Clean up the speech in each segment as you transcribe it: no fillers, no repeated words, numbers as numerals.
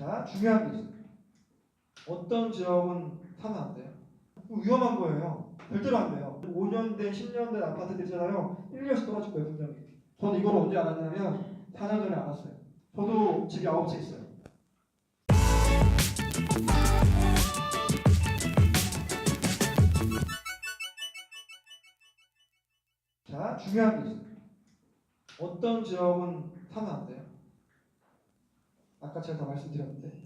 자, 중요한 게 있어요. 어떤 지역은 사면 안 돼요. 위험한 거예요. 절대로 안 돼요. 5년 된, 10년 된 아파트들 있잖아요. 1년씩 떨어질 거예요, 분명히. 저는 이걸 언제 알았냐면 4년 전에 알았어요. 저도 집이 9채 있어요. 자, 중요한 게 있어요. 어떤 지역은 사면 안 돼요. 아까 제가 다 말씀드렸는데.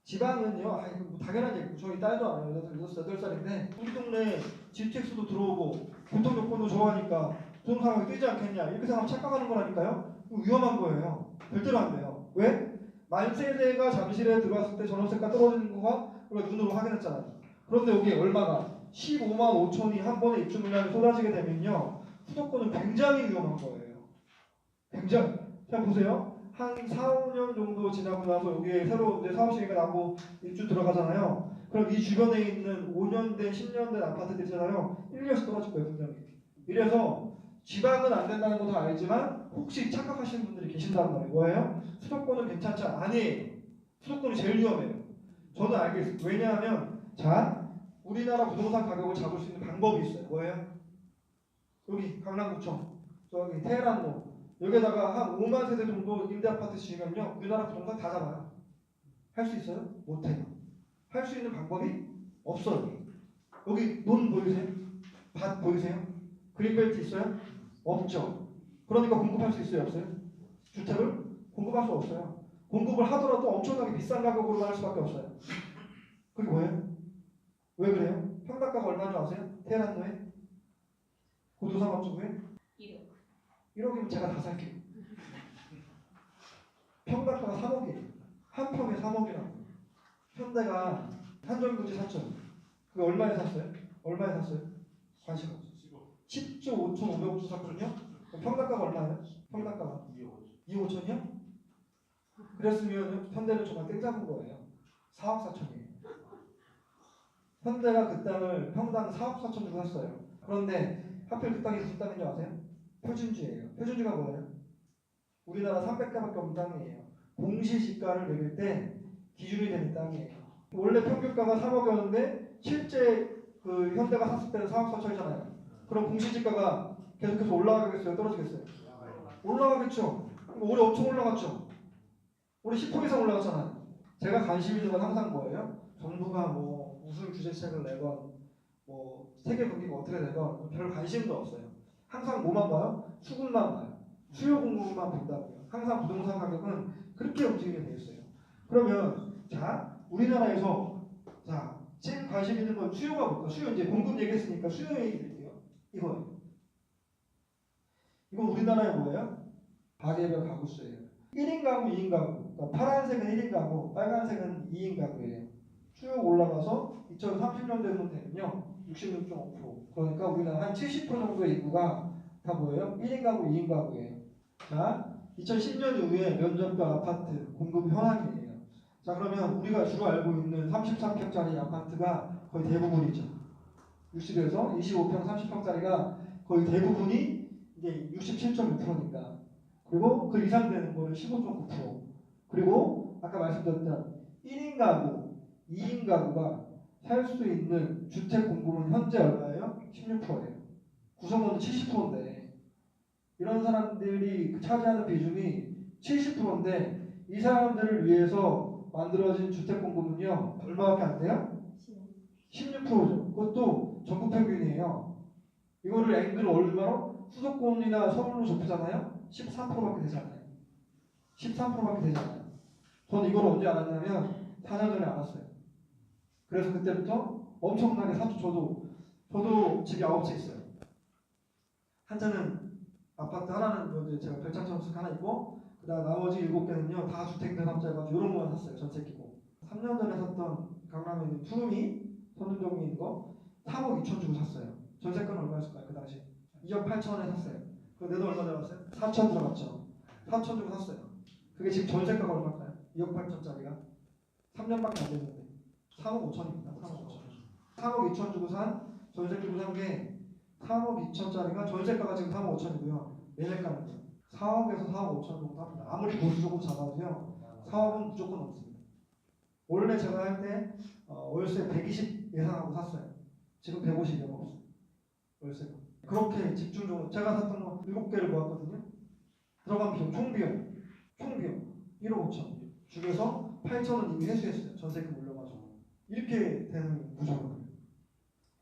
지방은요, 뭐 당연한 얘기고, 저희 딸도 알아요. 8살인데, 우리 동네 GTX도 들어오고, 교통요건도 좋아하니까, 부동산이 뛰지 않겠냐, 이렇게 생각하면 착각하는 거라니까요? 위험한 거예요. 절대로 안 돼요. 왜? 만세대가 잠실에 들어왔을 때 전월세가 떨어지는 거가 우리가 눈으로 확인했잖아요. 그런데 여기 얼마가? 15만 5천이 한 번에 입주 물량이 쏟아지게 되면요, 수도권은 굉장히 위험한 거예요. 굉장히. 자, 보세요. 한 4, 5년 정도 지나고 나서 여기에 새로 이제 사업시계가 나고 입주 들어가잖아요. 그럼 이 주변에 있는 5년 된, 10년 된 아파트들 있잖아요. 1년씩 떨어질 거예요, 분명히. 이래서 지방은 안 된다는 거 다 알지만 혹시 착각하시는 분들이 계신다는 말이에요. 뭐예요? 수도권은 괜찮지 아니에요. 수도권이 제일 위험해요. 저는 알겠어요. 왜냐하면 자, 우리나라 부동산 가격을 잡을 수 있는 방법이 있어요. 뭐예요? 여기 강남구청, 저기 테헤란로 여기다가 한 5만 세대 정도 임대아파트 지으면요, 우리나라 부동산 다 잡아요. 할 수 있어요? 못해요. 할 수 있는 방법이 없어요. 여기 논 보이세요? 밭 보이세요? 그린벨트 있어요? 없죠. 그러니까 공급할 수 있어요? 없어요? 주택을 공급할 수 없어요. 공급을 하더라도 엄청나게 비싼 가격으로 할 수밖에 없어요. 그게 뭐예요? 왜 그래요? 평당가가 얼마인지 아세요? 테헤란로에? 고도상업 쪽에? 1억이면 제가 다 살게요. 평당가가 3억이에요. 한 평에 3억이라고. 현대가 한정부지 샀죠. 그게 얼마에 샀어요? 얼마에 샀어요? 관심 없어요. 10조 5천 5백억 샀거든요. 평당가가 얼마예요? 평당가가 2억 5천이요? 그랬으면 현대는 정말 땡 잡은 거예요. 4억 4천이에요. 현대가 그 땅을 평당 4억 4천 주고 샀어요. 그런데 하필 그 땅이 무슨 땅인지 아세요? 표준지예요. 표준지가 뭐예요? 우리나라 300개밖에 없는 땅이에요. 공시지가를 매길 때 기준이 되는 땅이에요. 원래 평균가가 3억이었는데 실제 그 현대가 샀을 때는 4억 4천이잖아요. 그럼 공시지가가 계속해서 올라가겠어요? 떨어지겠어요? 올라가겠죠. 올해 엄청 올라갔죠. 올해 10% 이상 올라갔잖아요. 제가 관심 있는 건 항상 뭐예요? 정부가 뭐 무슨 규제책을 내건 뭐 세계 경기가 어떻게 되건 별 관심도 없어요. 항상 뭐만 봐요? 수급만 봐요. 수요 공급만 본다고요. 항상 부동산 가격은 그렇게 움직이게 돼 있어요. 그러면 자, 우리나라에서 자, 제일 관심 있는 건 수요가 뭘까? 수요 이제 공급 얘기했으니까 수요 얘기 드릴게요. 이거예요. 이건 우리나라의 뭐예요? 가계별 가구수예요. 1인 가구, 2인 가구. 그러니까 파란색은 1인 가구, 빨간색은 2인 가구예요. 쭉 올라가서 2030년대로 되면요. 66.5%. 그러니까 우리나라 한 70% 정도의 인구가 다 뭐예요? 1인 가구, 2인 가구예요. 자, 2010년 이후에 면적별 아파트 공급 현황이에요. 자, 그러면 우리가 주로 알고 있는 33평짜리 아파트가 거의 대부분이죠. 60에서 25평, 30평짜리가 거의 대부분이 이제 67.6%니까. 그리고 그 이상 되는 거는 15.9%. 그리고 아까 말씀드렸던 1인 가구, 2인 가구가 살 수 있는 주택 공급은 현재 얼마예요? 16%예요. 구성원은 70%인데 이런 사람들이 차지하는 비중이 70%인데 이 사람들을 위해서 만들어진 주택 공급은요 얼마밖에 안 돼요? 16%죠. 그것도 전국 평균이에요. 이거를 앵글 얼마로? 수도권이나 서울로 좁히잖아요. 13%밖에 되잖아요. 13%밖에 되잖아요. 저는 이걸 언제 알았냐면 4년 전에 알았어요. 그래서 그때부터 엄청나게 샀죠. 저도 집이 9채 있어요. 한채는 아파트 하나는 이제 제가 별장천수 하나 있고 그다음 나머지 7개는요 다 주택대납자여가지고 이런 거만 샀어요. 전세 끼고. 3년 전에 샀던 강남에 있는 푸르미 선릉동에 있는 거 3억 2천 주고 샀어요. 전세가는 얼마였을까요? 그 당시 2억 8천에 샀어요. 그 내 돈 얼마 들어갔어요? 4천 들어갔죠. 4천 주고 샀어요. 그게 지금 전세가가 얼마일까요? 2억 8천짜리가 3년밖에 안 됐는데 3억 5천입니다. 3억 5천. 3억 2천 주고 산 전세 주고 산 게 3억 2천짜리가 전세가가 지금 3억 5천이고요. 매매가는요 4억에서 4억 5천 정도 합니다. 아무리 보수적으로 잡아도요 사업은 무조건 없습니다. 원래 제가 할 때 월세 120 예상하고 샀어요. 지금 150이 없어요. 월세가. 그렇게 집중적으로 제가 샀던 거 7개를 모았거든요. 들어간 비용, 총 비용 1억 5천. 중에서 8천은 이미 회수했어요. 전세금 올려가지고. 이렇게 되는 구조거든요.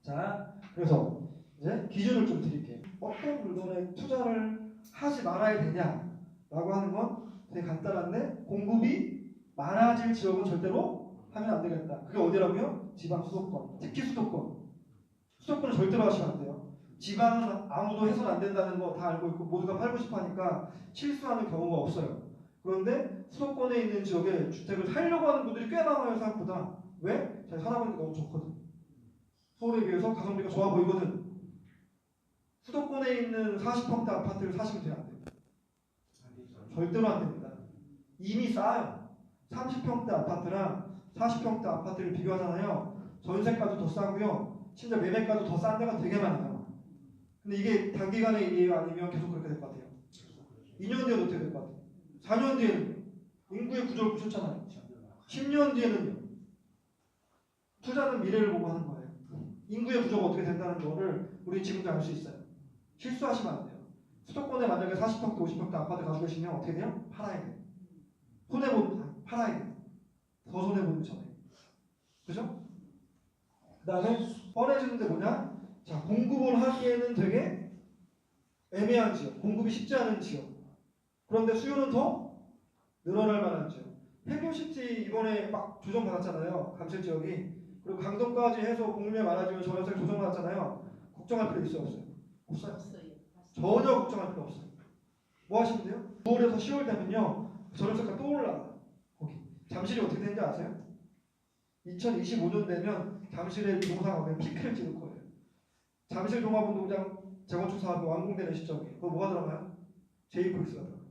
자, 그래서 이제 기준을 좀 드릴게요. 어떤 물건에 투자를 하지 말아야 되냐라고 하는 건 되게 간단한데, 공급이 많아질 지역은 절대로 하면 안 되겠다. 그게 어디라고요? 지방 수도권, 특히 수도권. 수도권은 절대로 하시면 안 돼요. 지방은 아무도 해서는 안 된다는 거 다 알고 있고 모두가 팔고 싶어 하니까 실수하는 경우가 없어요. 그런데 수도권에 있는 지역에 주택을 살려고 하는 분들이 꽤 많아요, 생각보다. 왜? 제가 살아보니까 너무 좋거든. 서울에 비해서 가성비가 좋아 보이거든. 수도권에 있는 40평대 아파트를 사시면 돼요, 안 돼요? 절대로 안 됩니다. 이미 싸요. 30평대 아파트랑 40평대 아파트를 비교하잖아요. 전세가도 더 싸고요. 심지어 매매가도 더 싼 데가 되게 많아요. 근데 이게 단기간의 일이에요? 아니면 계속 그렇게 될 것 같아요? 2년 뒤에는 어떻게 될 것 같아요? 4년 뒤에는 인구의 구조를 보셨잖아요. 10년 뒤에는요. 투자는 미래를 보고 하는 거예요. 인구의 구조가 어떻게 된다는 거를 우리 지금도 알 수 있어요. 실수하시면 안 돼요. 수도권에 만약에 40평대, 50평대 아파트 가지고 계시면 어떻게 돼요? 팔아야 돼요. 손해보면 팔아야 돼요. 더 손해보기 전에. 그죠? 그 다음에 뻔해지는데 뭐냐? 자, 공급을 하기에는 되게 애매한 지역, 공급이 쉽지 않은 지역. 그런데 수요는 더 늘어날 만한 지역. 펜션시티 이번에 막 조정받았잖아요. 감실 지역이. 그리고 강동까지 해서 공급량이 많아지면 전월세 조정받았잖아요. 걱정할 필요 있어요, 없어요? 없어요. 전혀 걱정할 필요 없어요. 뭐 하시면 돼요? 9월에서 10월 되면요, 전월세가 또 올라가요. 거기. 잠실이 어떻게 되는지 아세요? 2025년 되면 잠실의 부동산업의 피크를 찍을 거예요. 잠실 종합운동장 재건축 사업이 완공되는 시점이에요. 그거 뭐가 들어가요? J코엑스가 들어가요.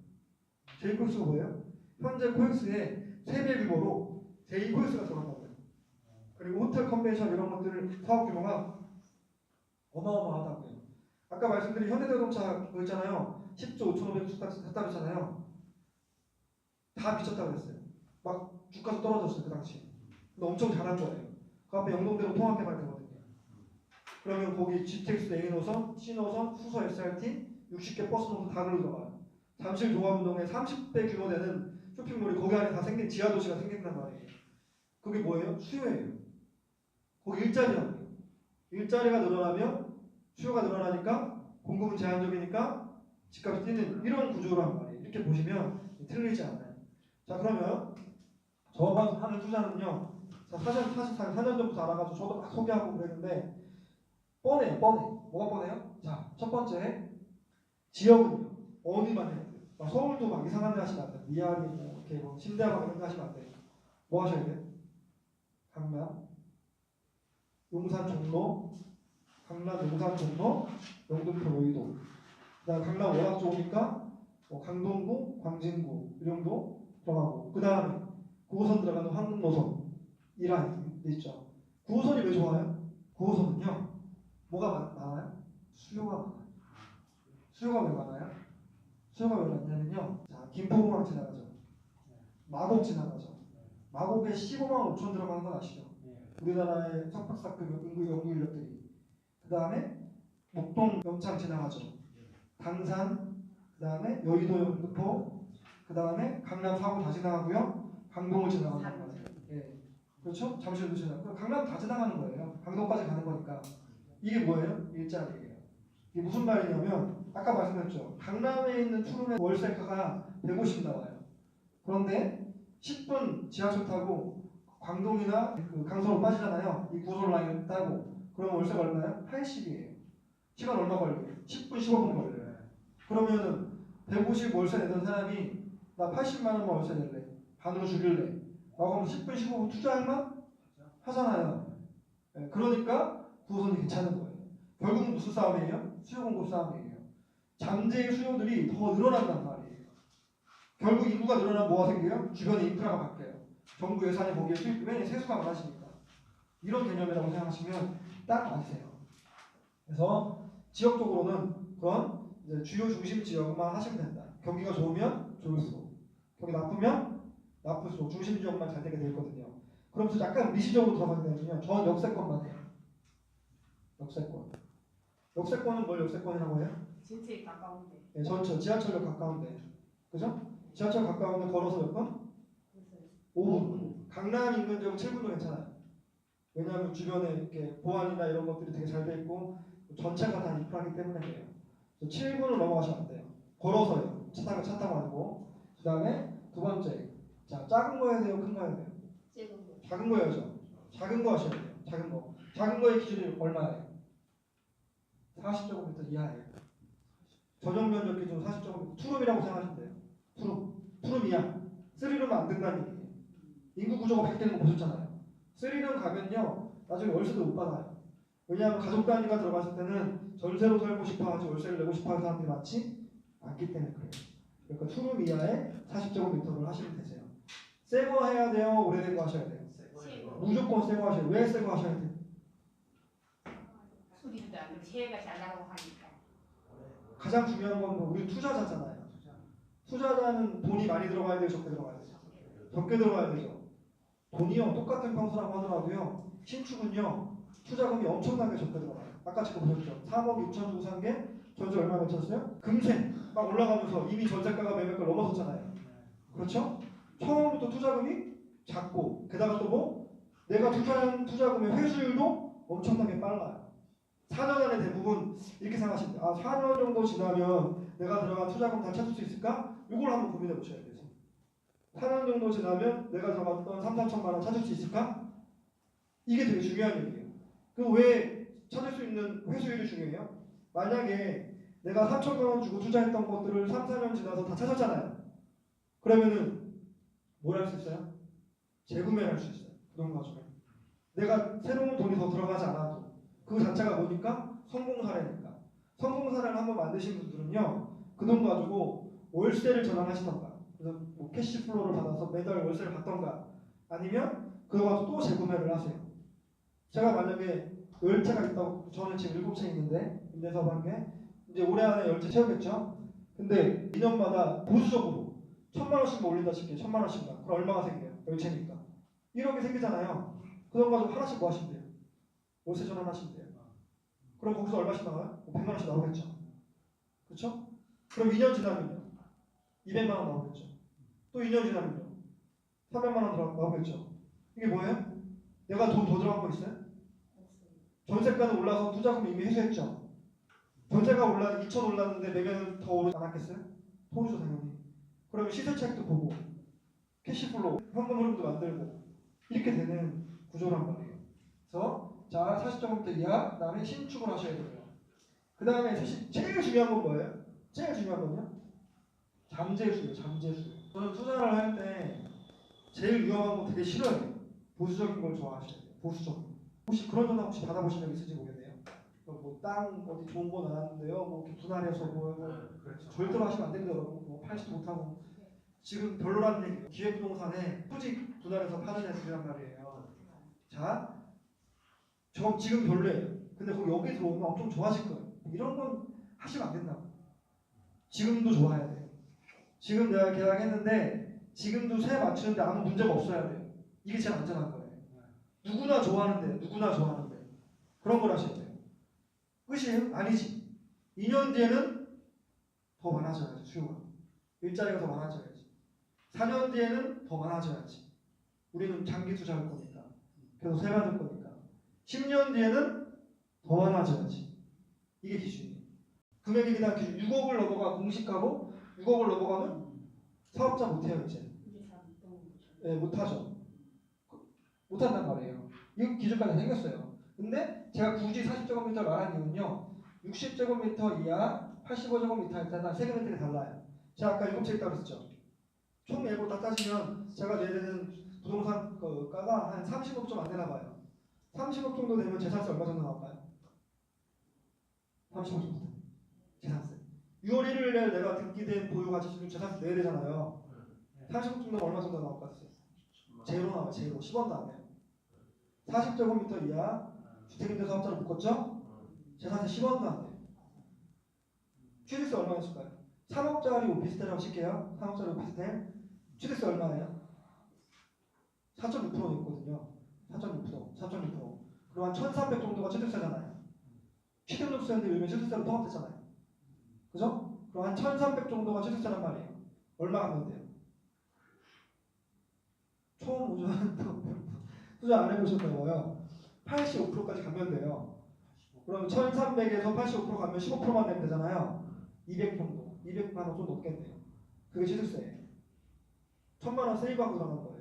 J코엑스가 뭐예요? 현재 코엑스의 3배 규모로 J코엑스가 들어간다고요. 그리고 호텔 컨벤션 이런 것들 사업 규모가 어마어마하다고요. 아까 말씀드린 현대자동차 그거 있잖아요. 10조 5,500억 했다고 했잖아요. 다 미쳤다고 했어요. 막 주가도 떨어졌어요, 그 당시에. 근데 엄청 잘한 거예요. 그 앞에 영동대로 통합개발되거든요. 그러면 거기 GTX A 노선, C 노선, 수서 SRT, 60개 버스 노선 다 글로 들어가요. 잠실 종합운동에 30배 규모 되는 쇼핑몰이 거기 안에 다 생긴 지하도시가 생긴단 말이에요. 그게 뭐예요? 수요예요. 거기 일자리라고요. 일자리가 늘어나면 수요가 늘어나니까 공급은 제한적이니까 집값이 뛰는 이런 구조란 말이에요. 이렇게 보시면 틀리지 않아요. 자, 그러면 저가 하는 투자는요. 자, 사실 4년 전부터 알아가지고 저도 막 소개하고 그랬는데 뻔해요. 뻔해. 뭐가 뻔해요? 자, 첫 번째 지역은요. 어디만 해야 돼요? 막 서울도 막 이상한 데 하시면 안 돼요. 미아리 뭐 이렇게 뭐 신대방 이런 데 하시면 안 돼요. 뭐 하셔야 돼요? 강남, 용산, 종로, 강남, 용산, 종로, 영등포, 여의도. 그다음 강남 워낙 좋으니까 뭐 강동구, 광진구 이 정도 들어가고 그 다음에 9호선 들어가는 황금 노선 이 라인 있죠. 9호선이 왜 좋아요? 9호선은요. 뭐가 많아요? 수요가 많아요. 수요가 왜 많아요? 수요가 왜 많냐면요. 자, 김포공항 지나가죠. 마곡 지나가죠. 마곡에 15만 5천 들어가는 건 아시죠? 우리나라의 석박사급 인구 연구 인력들이. 그 다음에 목동 영창 지나가죠. 당산, 그 다음에 여의도 영등포, 그 다음에 강남 사고 다 지나가고요. 강동을 지나가는 거예요. 예, 그렇죠? 잠실도 지나가고 강남 다 지나가는 거예요. 강동까지 가는 거니까. 이게 뭐예요? 일자리예요. 이게 무슨 말이냐면 아까 말씀드렸죠. 강남에 있는 투룸의 월세가가 150 나와요. 그런데 10분 지하철 타고 광동이나 그 강서로 빠지잖아요. 이 구솔 라인 따고 그러면 월세가 얼마예요? 80이에요. 시간 얼마 걸려요? 10분 15분 걸려요. 그러면은 150 월세 내던 사람이 나 80만 원만 월세 낼래. 반으로 줄일래. 라고 하면 10분 15분 투자할만? 하잖아요. 네, 그러니까 9호선이 괜찮은 거예요. 결국은 무슨 싸움이에요? 수요 공급 싸움이에요. 잠재의 수요들이 더 늘어난단 말이에요. 결국 인구가 늘어나면 뭐가 생겨요? 주변에 인프라가 바뀌어요. 정부 예산이 거기에 투입되면 세수가 많아지니까. 이런 개념이라고 생각하시면 딱 맞으세요. 그래서 지역적으로는 그런 이제 주요 중심 지역만 하시면 된다. 경기가 좋으면 좋을수록, 경기 나쁘면 나쁠수록 중심 지역만 잘 되게 되거든요. 그러면서 약간 미시적으로 들어가게 되면요. 전 역세권만 해요. 역세권. 역세권은 뭘 역세권이라고 해요? 진짜에 가까운데. 네, 전철, 지하철역 가까운데. 그죠? 지하철 가까운데 걸어서 몇 분? 5분. 강남 인근 지역 7분도 괜찮아요. 왜냐하면 주변에 이렇게 보안이나 이런 것들이 되게 잘 돼 있고 전체가 다 인프라기 때문에 그래요. 7분을 넘어가시면 안 돼요. 걸어서요. 차 타고 아니고. 그 다음에 두 번째. 자, 작은 거 해야 돼요? 큰 거 해야 돼요? 작은 거 해야죠. 작은 거 하셔야 돼요. 작은 거. 작은 거의 기준이 얼마예요? 40제곱미터 이하예요. 전용 면적 기준 40제곱미터. 투룸이라고 생각하시면 돼요. 투룸 이하. 3룸은 안 된다는 얘기예요. 인구 구조가 바뀌는 거 보셨잖아요. 3룸 가면요. 나중에 월세도 못 받아요. 왜냐하면 가족 단위가 들어갔을 때는 전세로 살고 싶어 하지 월세를 내고 싶어 하는 사람들이 많지 않기 때문에 그래요. 그러니까 투룸 이하에 40제곱미터를 하시면 되세요. 새 거 해야 돼요? 오래된 거 하셔야 돼요? 무조건 새 거 하셔야 돼요. 왜 새 거 하셔야 돼요? 수리도 안 되고 세가 잘 나가고 하니까. 가장 중요한 건 우리 투자자잖아요. 투자자는 돈이 많이 들어가야 돼요? 적게 들어가야 돼요? 적게 들어가야 되죠. 돈이요. 똑같은 평수라고 하더라도요. 신축은요. 투자금이 엄청나게 적게 들어가요. 아까 지금 보셨죠? 3억 6천 주고 산 게 전세 얼마 맺혔어요? 금세 막 올라가면서 이미 전세가가 매매가 넘어섰잖아요. 그렇죠? 처음부터 투자금이 작고 게다가 또 뭐? 내가 투자한 투자금의 회수율도 엄청나게 빨라요. 4년 안에 대부분 이렇게 생각하시면 돼요. 4년 정도 지나면 내가 들어간 투자금 다 찾을 수 있을까? 이걸 한번 고민해 보셔야 돼요. 4년 정도 지나면 내가 들어갔던 3, 4천만 원 찾을 수 있을까? 이게 되게 중요한 얘기예요. 그럼 왜 찾을 수 있는 회수율이 중요해요? 만약에 내가 3천만 원 주고 투자했던 것들을 3, 4년 지나서 다 찾았잖아요. 그러면은 뭘 할 수 있어요? 재구매를 할 수 있어요. 부동산 가지고. 내가 새로운 돈이 더 들어가지 않아도 그 자체가 뭐니까? 성공 사례니까. 성공 사례를 한번 만드신 분들은요. 그 돈 가지고 월세를 전환하시던가 그래서 뭐 캐시플로우를 받아서 매달 월세를 받던가 아니면 그거 가지고 또 재구매를 하세요. 제가 만약에 10채가 있다고 저는 지금 7채 있는데 임대사업 한 게 이제 올해 안에 10채 채우겠죠? 근데 2년마다 보수적으로 1,000만 원씩만 올린다 칠게요. 1,000만 원씩만. 그럼 얼마가 생겨요? 10채니까. 1억이 생기잖아요. 그거 가지고 하나씩 뭐 하시면 돼요? 월세 전환하시면 돼요. 그럼 거기서 얼마씩 나와요? 100만 원씩 나오겠죠? 그렇죠? 그럼 2년 지나면요. 200만 원 나오겠죠? 또 2년 지나면요. 300만 원 나오겠죠? 이게 뭐예요? 내가 돈 더 들어간 거 있어요? 전세가는 올라서 투자금 이미 회수했죠? 전세가 2천 올랐는데 매매는 더 오르지 않았겠어요? 더 오르죠 당연히. 그러면 시세차익도 보고 캐시플로우, 현금 흐름도 만들고 이렇게 되는 구조란 말이에요. 그래서 자 40제곱미터 이하, 그 다음에 신축을 하셔야 돼요. 그 다음에 제일 중요한 건 뭐예요? 제일 중요한 건요? 잠재수요. 잠재수. 저는 투자를 할 때 제일 위험한 거 되게 싫어요. 보수적인 걸 좋아하셔야 돼요. 보수적인 거. 혹시 그런 전화 혹시 받아보신 적 있을지 모르겠네요. 뭐 땅 어디 좋은 거 나왔는데요. 뭐 이렇게 분할해서 뭐 그렇죠. 절대로 하시면 안 됩니다. 뭐 팔지도 못하고 지금 별로라는 얘기예요. 기획부동산에 토지 분할해서 파는 애들이란 말이에요. 자, 저 지금 별로예요. 근데 거기 여기 들어오면 엄청 좋아질 거예요. 이런 건 하시면 안 된다고. 지금도 좋아야 돼요. 지금 내가 계약했는데 지금도 세 맞추는데 아무 문제가 없어야 돼요. 이게 제일 안전한 거예요. 누구나 좋아하는데 누구나 좋아하는데 그런 걸 하셔야 돼요. 끝이에요? 아니지. 2년 뒤에는 더 많아져야지 수요가. 일자리가 더 많아져야지. 4년 뒤에는 더 많아져야지. 우리는 장기 투자할 거니까. 계속 세 받을 거니까. 10년 뒤에는 더 많아져야지. 이게 기준이에요. 금액이 그냥 기준 6억을 넘어가 공식하고 6억을 넘어가면 사업자 못해요 이제. 네, 못하죠. 못한단 말이에요. 이 기준까지 생겼어요. 근데 제가 굳이 40제곱미터를 말한 이유는요. 60제곱미터 이하, 85제곱미터 할 때는 세금들이 달라요. 제가 아까 7채 있다고 했었죠. 총 예고 다 따지면 제가 내는 부동산 가가 한 30억 좀 안 되나 봐요. 30억 정도 되면 재산세 얼마 정도 나올까요? 30억 정도. 재산세. 6월 1일에 내가 등기된 보유가치 재산세 내야 되잖아요. 30억 정도면 얼마 정도 나올 것 같으세요? 제로 나와요. 제로. 10원도 안 돼요. 40제곱미터 이하 주택임대 사업자를 묶었죠? 재산세 10원도 안 돼요. 취득세 얼마였을까요? 3억짜리 오피스텔이라고 칠게요. 3억짜리 오피스텔. 취득세 얼마예요? 4.6%는 있거든요. 4.6%. 그럼 한 1,300 정도가 취득세잖아요. 취득세인데 요즘에 취득세로 통합됐잖아요. 그죠? 그럼 한 1,300 정도가 취득세란 말이에요. 얼마 가면 돼요? 처음 투자 안 해보셨다고요? 85%까지 가면 돼요. 그럼 1,300에서 85% 가면 15%만 내면 되잖아요. 200 정도. 200만 원 좀 넘겠네요. 그게 취득세예요. 1,000만 원 세이브하고 들어간 거예요.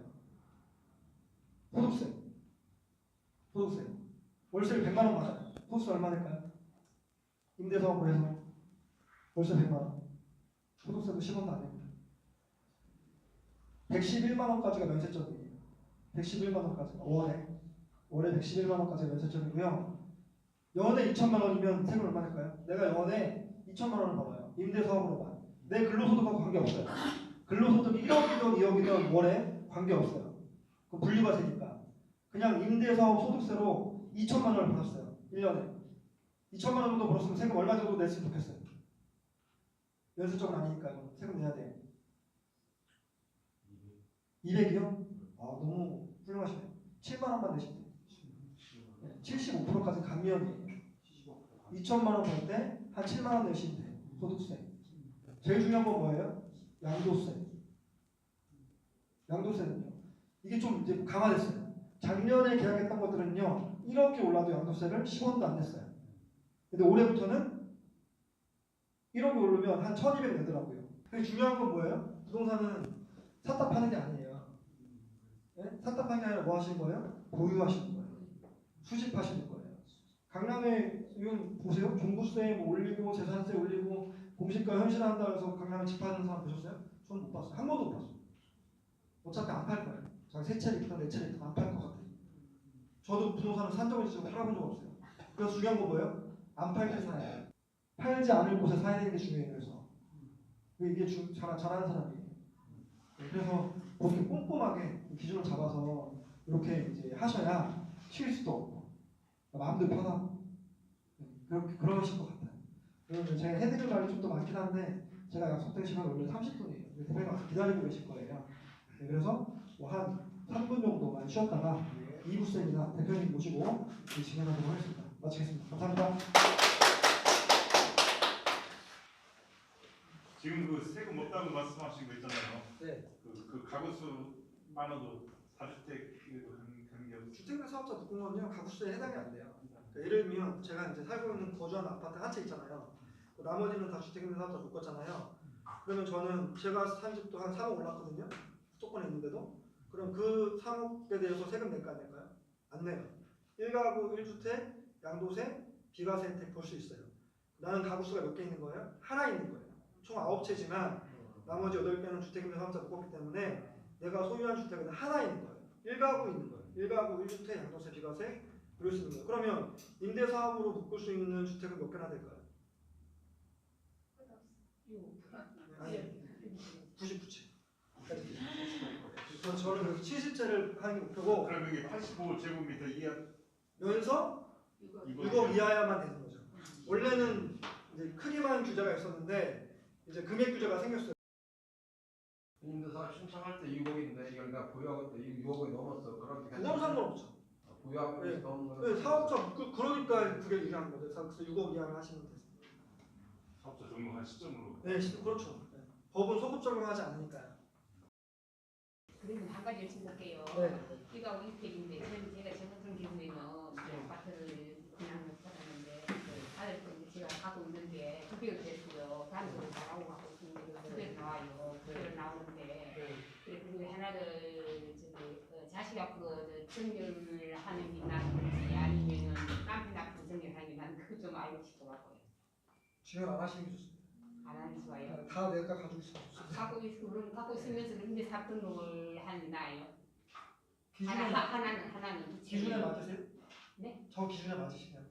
소득세. 월세를 100만 원 받아요. 소득세 얼마 낼까요? 임대사업을 해서 월세 100만 원. 소득세도 10원도 안 냅니다. 111만 원까지가 면세점이에요. 111만 원까지. 월에 111만 원까지가 면세점이고요. 연에 2천만 원이면 세금 얼마 낼까요? 내가 연에 2천만 원을 벌어요. 임대사업으로만. 내 근로소득하고 관계없어요. 근로소득이 1억이든 2억이든 월에 관계없어요. 그 분류가세니까. 그냥 임대사업 소득세로 2천만 원을 벌었어요. 1년에. 2천만 원 정도 벌었으면 세금 얼마 정도 냈으면 좋겠어요. 면세점은 아니니까요. 세금 내야 돼요. 200이요? 아, 너무 훌륭하시네요. 7만 원만 내시면 돼요. 75%까지 감면이에요. 2천만 원 벌 때 한 7만 원 내시면 돼요. 소득세. 제일 중요한 건 뭐예요? 양도세. 양도세는요. 이게 좀 이제 강화됐어요. 작년에 계약했던 것들은요. 1억이 올라도 양도세를 10원도 안 냈어요. 근데 올해부터는 1억이 오르면 한 1,200 내더라고요. 근데 중요한 건 뭐예요? 부동산은 샀다 파는 게 아니에요. 네? 샀다 파는 게 아니라 뭐 하시는 거예요? 보유하시는 거예요. 수집하시는 거예요. 강남에 지금 보세요. 종부세 뭐 올리고 재산세 올리고 공시가 현실화한다 해서 강남에 집 파는 사람 보셨어요? 저는 못 봤어요. 한 번도 못 봤어요. 어차피 안 팔 거예요. 자기 세 채를 있든 네 채를 있든 안 팔 것 같아요. 저도 부동산을 산 적은 있지만 팔아본 적 없어요. 그래서 중요한 건 뭐예요? 안 팔 때 사야 돼요. 팔지 않을 곳에 사야 되는 게 중요해요. 그래서 이게 잘하는 사람이에요. 그래서 그렇게 꼼꼼하게 기준을 잡아서 이렇게 이제 하셔야 실수도 없고 마음도 편하고 그렇게 그러실 것 같아요. 그러면 제가 해드릴 말이 좀 더 많긴 한데 제가 약속된 시간 원래 30분이에요. 대표님 와서 기다리고 계실 거예요. 네, 그래서 뭐 한 3분 정도만 쉬었다가 2부 세미나 대표님 모시고 진행하도록 하겠습니다. 마치겠습니다. 감사합니다. 지금 그 세금 없다고 말씀하신 거 있잖아요. 네. 그 가구수 많아도 4주택 관계없이 주택 사업자 묶으면요 가구수에 해당이 안 돼요. 그러니까 예를 들면 제가 이제 살고 있는 거주하는 아파트 한 채 있잖아요. 나머지는 다 주택 사업자 묶었잖아요. 그러면 저는 제가 산 집도 한 3억 올랐거든요. 수도권에 있는데도. 그럼 그 3억에 대해서 세금 낼까 안 낼까요? 안 내요. 1가구 1주택 양도세 비과세 혜택 볼 수 있어요. 나는 가구수가 몇 개 있는 거예요? 하나 있는 거예요. 총 9채지만 나머지 8개는 주택임대 사업자 묶었기 때문에 내가 소유한 주택은 하나 있는 거예요. 1가구 있는 거예요. 1가구 1주택 양도세 비과세 그럴 수 있는 거예요. 그러면 임대사업으로 묶을 수 있는 주택은 몇 개나 될까요? 아니 99채. 저는 70채를 하는 게 목표고 그럼 이게 85제곱미터 이하 면서 6억 이하야만 되는 거죠. 원래는 이제 크기만 규제가 있었는데 이제 금액 규제가 생겼어요. 임대사 신청할 때 6억인데 그러니까 보유하고 때 6억이 넘었어. 그럼 그건 상관없죠. 보유하고 네. 넘은 거는 네, 사업자 그러니까 그게 유리한 거죠. 그래서 6억 이하를 하시면 되세요. 사업자 등록한 시점으로. 네, 그렇죠. 네. 법은 소급 적용하지 않으니까요. 그리고 한 가지 여쭤볼게요. 네. 이가 우리 집인데 제가 젊은 경우에는 아파트를 그냥 받았는데 아들 제가 갖고 있는데 900을 됐고요. 다른 거를 나가고 갖고 있는데 900 나와요. 900 나오는데 그리고 하나를 자식 앞으로 정렬을 하는 게 낫는지 아니면은 남편 앞으로 정렬하는 게 낫는지 그거 좀 알고 싶어갖고요. 지금 안 하시는 게 좋습니다. 안 하는 좋아요. 다 내가 가지고 있어요. 갖고 있으면서 임대 사등록을 하는 게 나아요. 기준에 하나는 기준에 맞으세요? 네? 저 기준에 맞으시면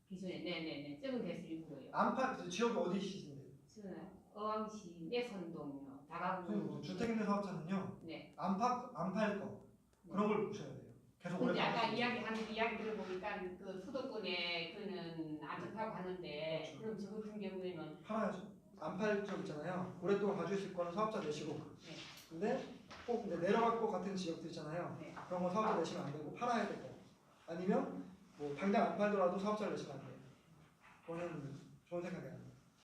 기준에 네네네 적은 개수 일부러요. 안팔 지역이 어디시신데요? 저는 어왕시 내선동요 다가구 주택임대 사업자는요. 네. 안 팔 거 그런 걸 보셔야 돼요. 계속 오래 근데 아까 가시면. 이야기 들어보니까 그 수도권에 그는 안 좋다고 하는데 그렇죠. 그럼 저 같은 경우에는 팔아야죠. 안 팔 적 있잖아요. 오랫동안 가지고 있을 거는 사업자 내시고 근데 꼭 이제 내려갈 것 같은 지역들 있잖아요. 네. 그런 거 사업자 내시면 안 되고 팔아야 되고 아니면 뭐 당장 안 팔더라도 사업자를 내시면 안 돼요. 그거는 좋은 생각이 아니에요.